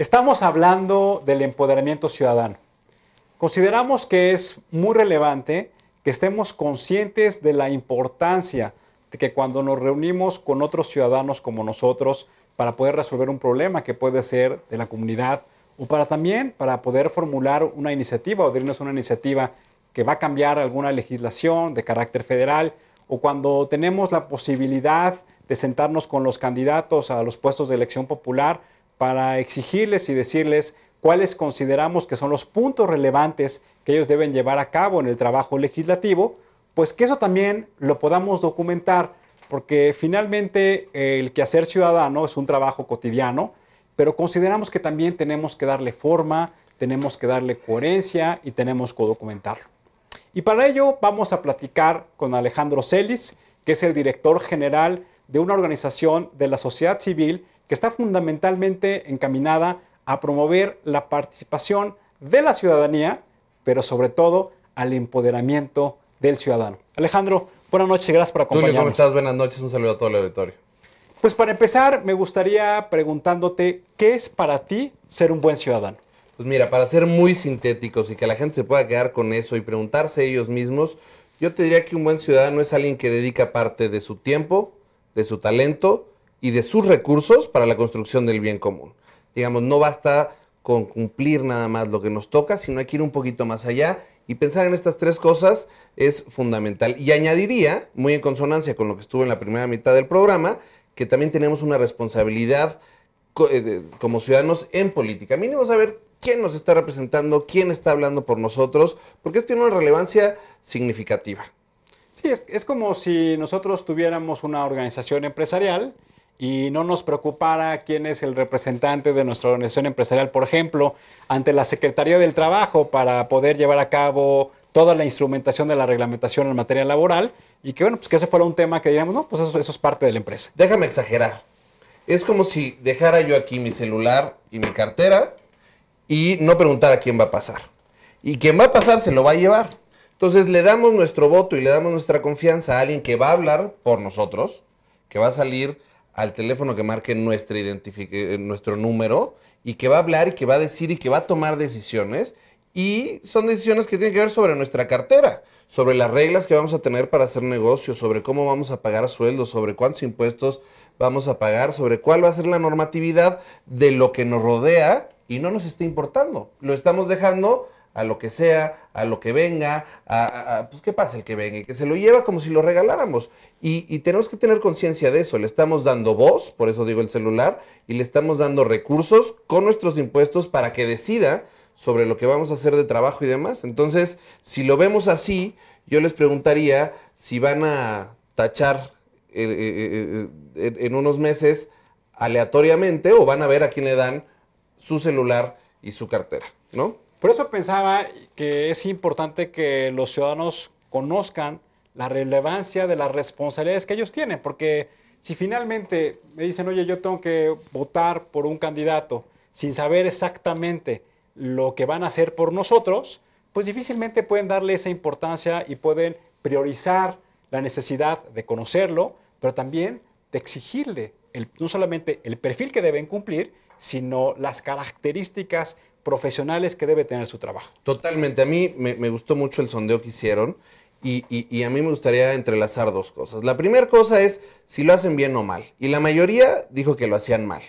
Estamos hablando del empoderamiento ciudadano. Consideramos que es muy relevante que estemos conscientes de la importancia de que cuando nos reunimos con otros ciudadanos como nosotros para poder resolver un problema que puede ser de la comunidad o para poder formular una iniciativa o dirnos una iniciativa que va a cambiar alguna legislación de carácter federal, o cuando tenemos la posibilidad de sentarnos con los candidatos a los puestos de elección popular para exigirles y decirles cuáles consideramos que son los puntos relevantes que ellos deben llevar a cabo en el trabajo legislativo, pues que eso también lo podamos documentar, porque finalmente el quehacer ciudadano es un trabajo cotidiano, pero consideramos que también tenemos que darle forma, tenemos que darle coherencia y tenemos que documentarlo. Y para ello vamos a platicar con Alejandro Celis, que es el director general de una organización de la sociedad civil que está fundamentalmente encaminada a promover la participación de la ciudadanía, pero sobre todo al empoderamiento del ciudadano. Alejandro, buenas noches, gracias por acompañarnos. Tulio, ¿cómo estás? Buenas noches, un saludo a todo el auditorio. Pues para empezar, me gustaría preguntándote, ¿qué es para ti ser un buen ciudadano? Pues mira, para ser muy sintéticos y que la gente se pueda quedar con eso y preguntarse ellos mismos, yo te diría que un buen ciudadano es alguien que dedica parte de su tiempo, de su talento y de sus recursos para la construcción del bien común. Digamos, no basta con cumplir nada más lo que nos toca, sino hay que ir un poquito más allá y pensar en estas tres cosas es fundamental. Y añadiría, muy en consonancia con lo que estuvo en la primera mitad del programa, que también tenemos una responsabilidad como ciudadanos en política. Mínimo saber quién nos está representando, quién está hablando por nosotros, porque esto tiene una relevancia significativa. Sí, es como si nosotros tuviéramos una organización empresarial y no nos preocupara quién es el representante de nuestra organización empresarial, por ejemplo, ante la Secretaría del Trabajo para poder llevar a cabo toda la instrumentación de la reglamentación en materia laboral, y que bueno, pues que ese fuera un tema que digamos, no, pues eso es parte de la empresa. Déjame exagerar. Es como si dejara yo aquí mi celular y mi cartera y no preguntara quién va a pasar. Y quien va a pasar se lo va a llevar. Entonces le damos nuestro voto y le damos nuestra confianza a alguien que va a hablar por nosotros, que va a salir al teléfono que marque nuestro número y que va a hablar y que va a decir y que va a tomar decisiones. Y son decisiones que tienen que ver sobre nuestra cartera, sobre las reglas que vamos a tener para hacer negocios, sobre cómo vamos a pagar sueldos, sobre cuántos impuestos vamos a pagar, sobre cuál va a ser la normatividad de lo que nos rodea y no nos está importando. Lo estamos dejando a lo que sea, a lo que venga, pues que pase el que venga y que se lo lleva como si lo regaláramos. Y tenemos que tener conciencia de eso. Le estamos dando voz, por eso digo el celular, y le estamos dando recursos con nuestros impuestos para que decida sobre lo que vamos a hacer de trabajo y demás. Entonces, si lo vemos así, yo les preguntaría si van a tachar en unos meses aleatoriamente o van a ver a quién le dan su celular y su cartera, ¿no? Por eso pensaba que es importante que los ciudadanos conozcan la relevancia de las responsabilidades que ellos tienen, porque si finalmente me dicen, oye, yo tengo que votar por un candidato sin saber exactamente lo que van a hacer por nosotros, pues difícilmente pueden darle esa importancia y pueden priorizar la necesidad de conocerlo, pero también de exigirle no solamente el perfil que deben cumplir, sino las características profesionales que debe tener su trabajo. Totalmente. A mí me gustó mucho el sondeo que hicieron y a mí me gustaría entrelazar dos cosas. La primera cosa es si lo hacen bien o mal. Y la mayoría dijo que lo hacían mal.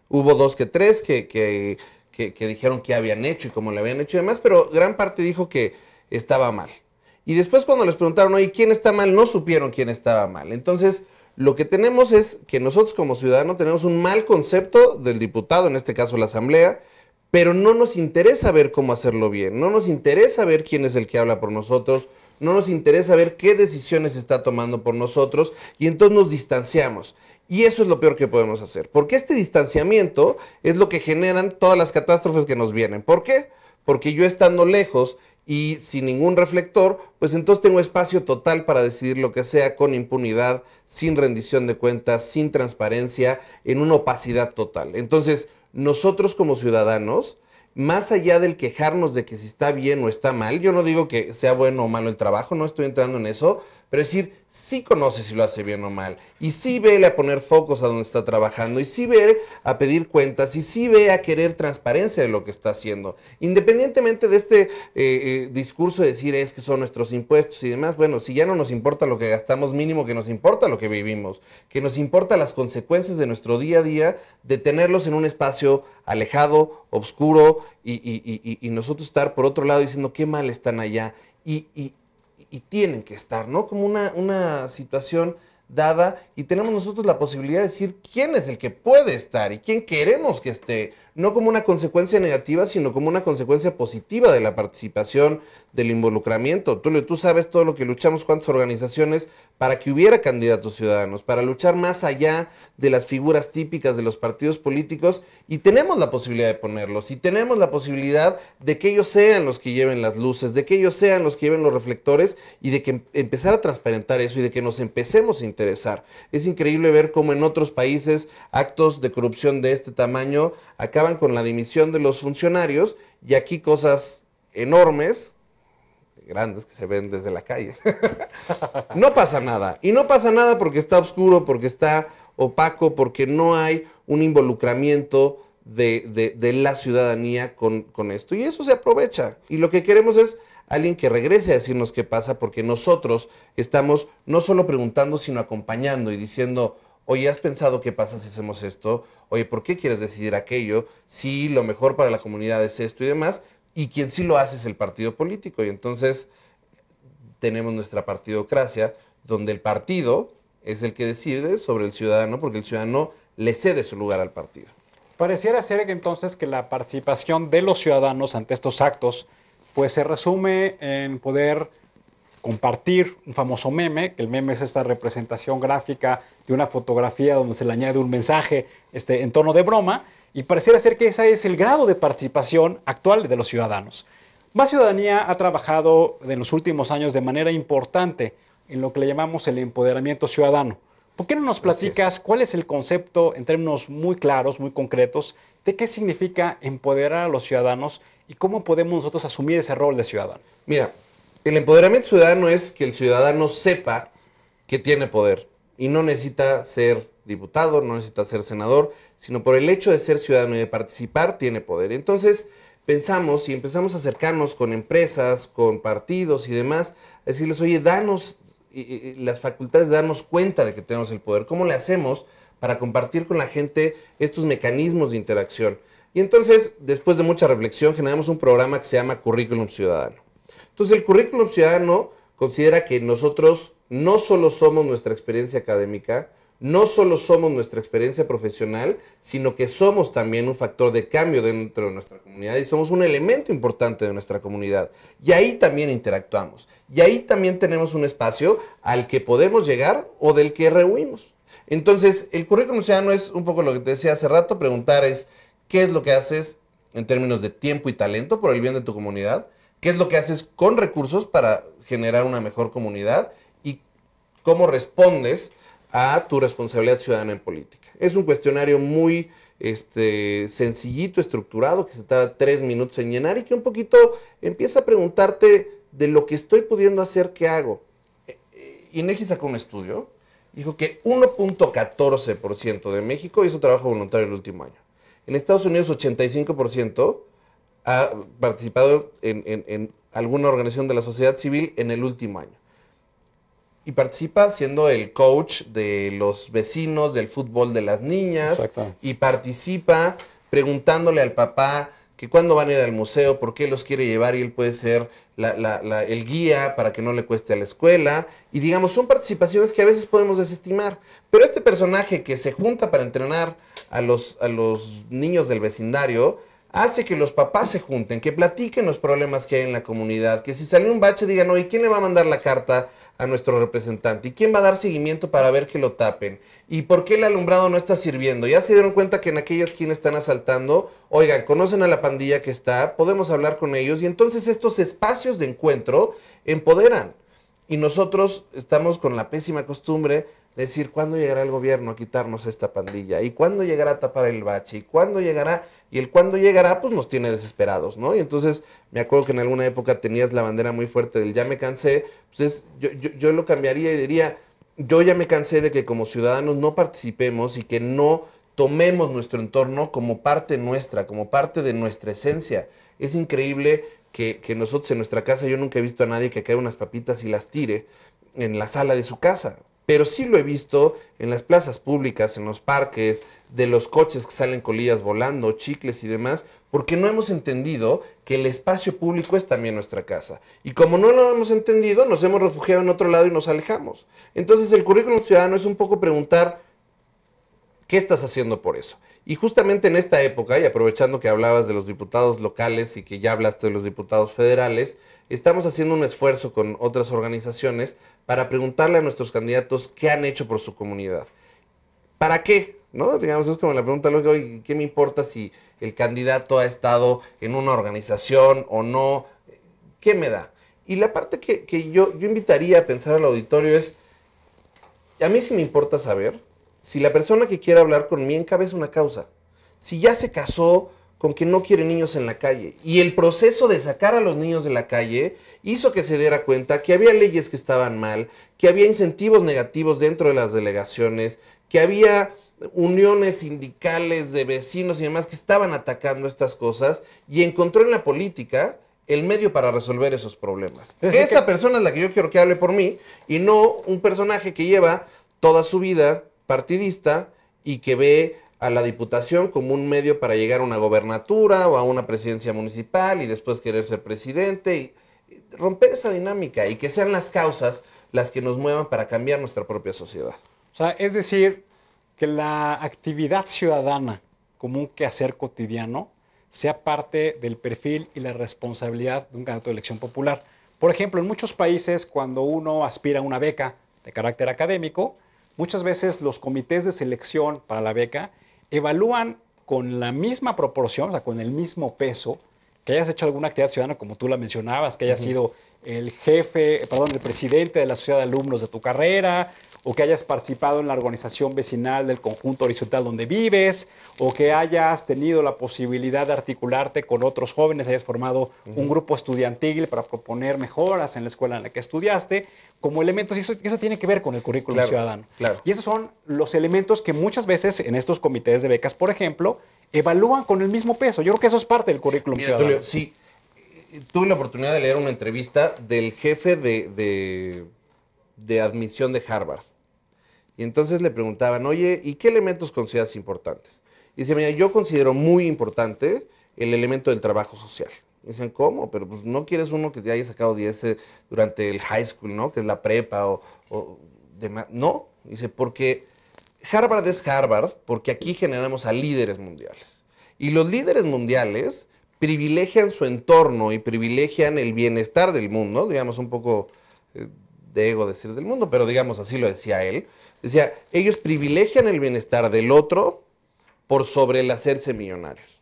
Hubo dos que tres que dijeron qué habían hecho y cómo lo habían hecho y demás, pero gran parte dijo que estaba mal. Y después cuando les preguntaron, oye, ¿quién está mal? No supieron quién estaba mal. Entonces, lo que tenemos es que nosotros como ciudadanos tenemos un mal concepto del diputado, en este caso la asamblea, pero no nos interesa ver cómo hacerlo bien, no nos interesa ver quién es el que habla por nosotros, no nos interesa ver qué decisiones está tomando por nosotros y entonces nos distanciamos. Y eso es lo peor que podemos hacer, porque este distanciamiento es lo que generan todas las catástrofes que nos vienen. ¿Por qué? Porque yo estando lejos y sin ningún reflector, pues entonces tengo espacio total para decidir lo que sea con impunidad, sin rendición de cuentas, sin transparencia, en una opacidad total. Entonces, nosotros como ciudadanos, más allá del quejarnos de que si está bien o está mal, yo no digo que sea bueno o malo el trabajo, no estoy entrando en eso, pero decir, sí conoce si lo hace bien o mal, y sí vele a poner focos a donde está trabajando, y sí ve a pedir cuentas, y sí ve a querer transparencia de lo que está haciendo. Independientemente de este discurso de decir es que son nuestros impuestos y demás, bueno, si ya no nos importa lo que gastamos, mínimo que nos importa lo que vivimos, que nos importa las consecuencias de nuestro día a día, de tenerlos en un espacio alejado, oscuro, y nosotros estar por otro lado diciendo qué mal están allá, y tienen que estar, ¿no? Como una situación dada, y tenemos nosotros la posibilidad de decir quién es el que puede estar y quién queremos que esté, no como una consecuencia negativa, sino como una consecuencia positiva de la participación, del involucramiento. Tú sabes todo lo que luchamos, cuántas organizaciones para que hubiera candidatos ciudadanos, para luchar más allá de las figuras típicas de los partidos políticos, y tenemos la posibilidad de ponerlos, y tenemos la posibilidad de que ellos sean los que lleven las luces, de que ellos sean los que lleven los reflectores, y de que empezar a transparentar eso, y de que nos empecemos a interesar. Es increíble ver cómo en otros países actos de corrupción de este tamaño acaban con la dimisión de los funcionarios, y aquí cosas enormes, grandes, que se ven desde la calle. No pasa nada. Y no pasa nada porque está oscuro, porque está opaco, porque no hay un involucramiento de la ciudadanía con esto. Y eso se aprovecha. Y lo que queremos es alguien que regrese a decirnos qué pasa, porque nosotros estamos no solo preguntando, sino acompañando y diciendo, oye, ¿has pensado qué pasa si hacemos esto? Oye, ¿por qué quieres decidir aquello? Si lo mejor para la comunidad es esto y demás. Y quien sí lo hace es el partido político. Y entonces tenemos nuestra partidocracia, donde el partido es el que decide sobre el ciudadano, porque el ciudadano le cede su lugar al partido. Pareciera ser que entonces que la participación de los ciudadanos ante estos actos pues se resume en poder compartir un famoso meme, que el meme es esta representación gráfica de una fotografía donde se le añade un mensaje en tono de broma, y pareciera ser que ese es el grado de participación actual de los ciudadanos. Más Ciudadanía ha trabajado en los últimos años de manera importante en lo que le llamamos el empoderamiento ciudadano. ¿Por qué no nos platicas cuál es el concepto en términos muy claros, muy concretos, de qué significa empoderar a los ciudadanos y cómo podemos nosotros asumir ese rol de ciudadano? Mira, el empoderamiento ciudadano es que el ciudadano sepa que tiene poder y no necesita ser diputado, no necesita ser senador, sino por el hecho de ser ciudadano y de participar tiene poder. Entonces pensamos y empezamos a acercarnos con empresas, con partidos y demás, a decirles, oye, danos las facultades de darnos cuenta de que tenemos el poder. ¿Cómo le hacemos para compartir con la gente estos mecanismos de interacción? Y entonces, después de mucha reflexión, generamos un programa que se llama Currículum Ciudadano. Entonces, el Currículum Ciudadano considera que nosotros no solo somos nuestra experiencia académica, no solo somos nuestra experiencia profesional, sino que somos también un factor de cambio dentro de nuestra comunidad y somos un elemento importante de nuestra comunidad. Y ahí también interactuamos. Y ahí también tenemos un espacio al que podemos llegar o del que rehuimos. Entonces, el currículum ciudadano es un poco lo que te decía hace rato, preguntar es, ¿qué es lo que haces en términos de tiempo y talento por el bien de tu comunidad? ¿Qué es lo que haces con recursos para generar una mejor comunidad? ¿Y cómo respondes a tu responsabilidad ciudadana en política? Es un cuestionario muy sencillito, estructurado, que se tarda 3 minutos en llenar y que un poquito empieza a preguntarte de lo que estoy pudiendo hacer, ¿qué hago? INEGI sacó un estudio, dijo que 1.14% de México hizo trabajo voluntario el último año. En Estados Unidos 85% ha participado en alguna organización de la sociedad civil en el último año. Y participa siendo el coach de los vecinos del fútbol de las niñas. Y participa preguntándole al papá que cuándo van a ir al museo, por qué los quiere llevar y él puede ser el guía para que no le cueste a la escuela. Y digamos, son participaciones que a veces podemos desestimar. Pero este personaje que se junta para entrenar a los niños del vecindario hace que los papás se junten, que platiquen los problemas que hay en la comunidad, que si sale un bache digan, oye, ¿quién le va a mandar la carta a nuestro representante? ¿Y quién va a dar seguimiento para ver que lo tapen? ¿Y por qué el alumbrado no está sirviendo? ¿Ya se dieron cuenta que en aquella esquina están asaltando? Oigan, ¿conocen a la pandilla que está? Podemos hablar con ellos. Y entonces estos espacios de encuentro empoderan. Y nosotros estamos con la pésima costumbre decir, ¿cuándo llegará el gobierno a quitarnos esta pandilla? ¿Y cuándo llegará a tapar el bache? ¿Y cuándo llegará? Y el cuándo llegará, pues nos tiene desesperados, ¿no? Y entonces me acuerdo que en alguna época tenías la bandera muy fuerte del ya me cansé, pues yo lo cambiaría y diría, yo ya me cansé de que como ciudadanos no participemos y que no tomemos nuestro entorno como parte nuestra, como parte de nuestra esencia. Es increíble que nosotros en nuestra casa, yo nunca he visto a nadie que cae unas papitas y las tire en la sala de su casa. Pero sí lo he visto en las plazas públicas, en los parques, de los coches que salen colillas volando, chicles y demás, porque no hemos entendido que el espacio público es también nuestra casa. Y como no lo hemos entendido, nos hemos refugiado en otro lado y nos alejamos. Entonces el currículum ciudadano es un poco preguntar, ¿qué estás haciendo por eso? Y justamente en esta época, y aprovechando que hablabas de los diputados locales y que ya hablaste de los diputados federales, estamos haciendo un esfuerzo con otras organizaciones para preguntarle a nuestros candidatos qué han hecho por su comunidad. ¿Para qué? ¿No? Digamos, es como la pregunta lógica, oye, ¿qué me importa si el candidato ha estado en una organización o no? ¿Qué me da? Y la parte que yo invitaría a pensar al auditorio es, a mí sí me importa saber si la persona que quiere hablar conmigo encabeza una causa, si ya se casó con que no quiere niños en la calle y el proceso de sacar a los niños de la calle hizo que se diera cuenta que había leyes que estaban mal, que había incentivos negativos dentro de las delegaciones, que había uniones sindicales de vecinos y demás que estaban atacando estas cosas y encontró en la política el medio para resolver esos problemas. Esa persona es la que yo quiero que hable por mí y no un personaje que lleva toda su vida partidista y que ve a la diputación como un medio para llegar a una gobernatura o a una presidencia municipal y después querer ser presidente y romper esa dinámica y que sean las causas las que nos muevan para cambiar nuestra propia sociedad. O sea, es decir, que la actividad ciudadana como un quehacer cotidiano sea parte del perfil y la responsabilidad de un candidato de elección popular. Por ejemplo, en muchos países, cuando uno aspira a una beca de carácter académico, muchas veces los comités de selección para la beca evalúan con la misma proporción, o sea, con el mismo peso, que hayas hecho alguna actividad ciudadana, como tú la mencionabas, que hayas sido el el presidente de la sociedad de alumnos de tu carrera, o que hayas participado en la organización vecinal del conjunto horizontal donde vives, o que hayas tenido la posibilidad de articularte con otros jóvenes, hayas formado un grupo estudiantil para proponer mejoras en la escuela en la que estudiaste, como elementos, y eso tiene que ver con el currículum ciudadano. Claro. Y esos son los elementos que muchas veces en estos comités de becas, por ejemplo, evalúan con el mismo peso. Yo creo que eso es parte del currículum ciudadano. Tulio, sí, tuve la oportunidad de leer una entrevista del jefe de admisión de Harvard. Y entonces le preguntaban, oye, ¿y qué elementos consideras importantes? Y dice, mira, yo considero muy importante el elemento del trabajo social. Y dicen, ¿cómo? Pero pues no quieres uno que te haya sacado 10 durante el high school, ¿no? Que es la prepa o demás. No, dice, porque Harvard es Harvard, porque aquí generamos a líderes mundiales. Y los líderes mundiales privilegian su entorno y privilegian el bienestar del mundo, digamos un poco de ego decir del mundo, pero digamos así lo decía él. Decía, ellos privilegian el bienestar del otro por sobre el hacerse millonarios.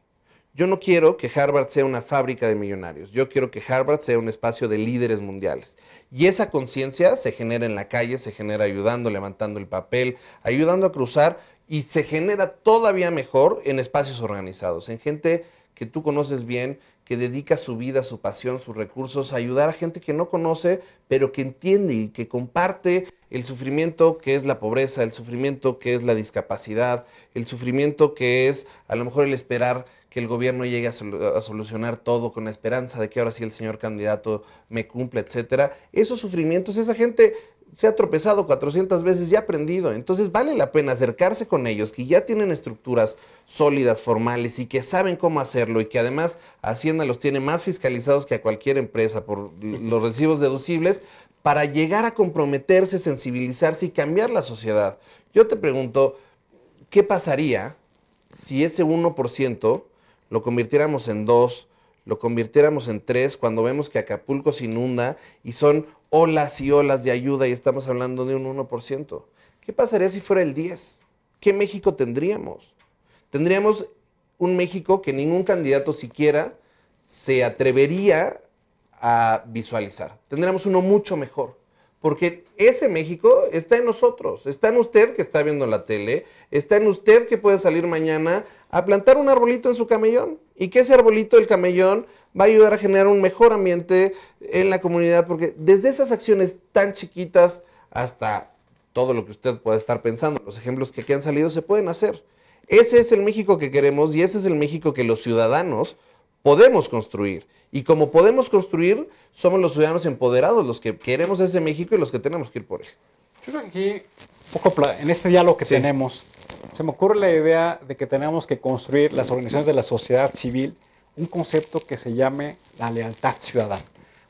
Yo no quiero que Harvard sea una fábrica de millonarios. Yo quiero que Harvard sea un espacio de líderes mundiales. Y esa conciencia se genera en la calle, se genera ayudando, levantando el papel, ayudando a cruzar y se genera todavía mejor en espacios organizados, en gente que tú conoces bien, que dedica su vida, su pasión, sus recursos a ayudar a gente que no conoce, pero que entiende y que comparte el sufrimiento que es la pobreza, el sufrimiento que es la discapacidad, el sufrimiento que es a lo mejor el esperar que el gobierno llegue a solucionar todo con la esperanza de que ahora sí el señor candidato me cumpla, etcétera. Esos sufrimientos, esa gente se ha tropezado 400 veces y ha aprendido. Entonces vale la pena acercarse con ellos, que ya tienen estructuras sólidas, formales y que saben cómo hacerlo y que además Hacienda los tiene más fiscalizados que a cualquier empresa por los recibos deducibles para llegar a comprometerse, sensibilizarse y cambiar la sociedad. Yo te pregunto, ¿qué pasaría si ese 1% lo convirtiéramos en 2, lo convirtiéramos en 3, cuando vemos que Acapulco se inunda y son olas y olas de ayuda y estamos hablando de un 1%? ¿Qué pasaría si fuera el 10? ¿Qué México tendríamos? Tendríamos un México que ningún candidato siquiera se atrevería a visualizar. Tendríamos uno mucho mejor, porque ese México está en nosotros, está en usted que está viendo la tele, está en usted que puede salir mañana a plantar un arbolito en su camellón y que ese arbolito del camellón va a ayudar a generar un mejor ambiente en la comunidad, porque desde esas acciones tan chiquitas hasta todo lo que usted pueda estar pensando, los ejemplos que aquí han salido se pueden hacer. Ese es el México que queremos y ese es el México que los ciudadanos podemos construir. Y como podemos construir, somos los ciudadanos empoderados los que queremos ese México y los que tenemos que ir por él. Yo creo que aquí, un poco en este diálogo que Sí. tenemos, se me ocurre la idea de que tenemos que construir las organizaciones de la sociedad civil un concepto que se llame la lealtad ciudadana.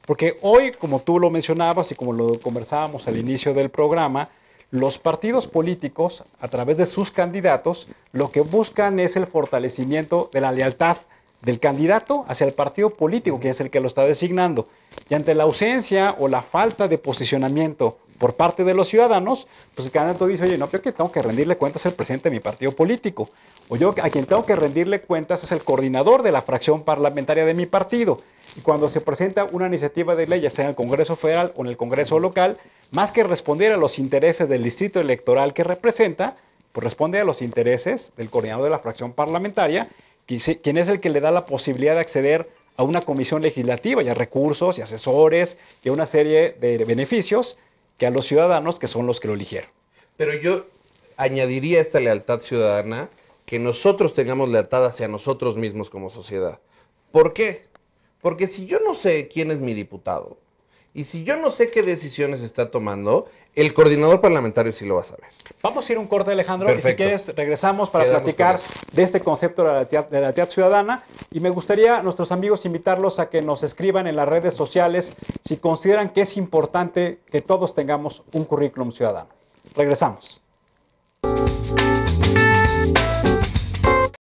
Porque hoy, como tú lo mencionabas y como lo conversábamos al inicio del programa, los partidos políticos, a través de sus candidatos, lo que buscan es el fortalecimiento de la lealtad del candidato hacia el partido político, que es el que lo está designando. Y ante la ausencia o la falta de posicionamiento por parte de los ciudadanos, pues el candidato dice, oye, no, yo que tengo que rendirle cuentas al presidente de mi partido político. O yo a quien tengo que rendirle cuentas es el coordinador de la fracción parlamentaria de mi partido. Y cuando se presenta una iniciativa de ley, ya sea en el Congreso Federal o en el Congreso local, más que responder a los intereses del distrito electoral que representa, pues responde a los intereses del coordinador de la fracción parlamentaria, quien es el que le da la posibilidad de acceder a una comisión legislativa y a recursos y asesores y a una serie de beneficios que a los ciudadanos que son los que lo eligieron. Pero yo añadiría a esta lealtad ciudadana que nosotros tengamos lealtad hacia nosotros mismos como sociedad. ¿Por qué? Porque si yo no sé quién es mi diputado y si yo no sé qué decisiones está tomando, el coordinador parlamentario sí lo va a saber. Vamos a ir a un corte, Alejandro, Perfecto. y si quieres regresamos para Quedamos platicar con eso. de este concepto de la lealtad ciudadana. Y me gustaría a nuestros amigos invitarlos a que nos escriban en las redes sociales si consideran que es importante que todos tengamos un currículum ciudadano. Regresamos.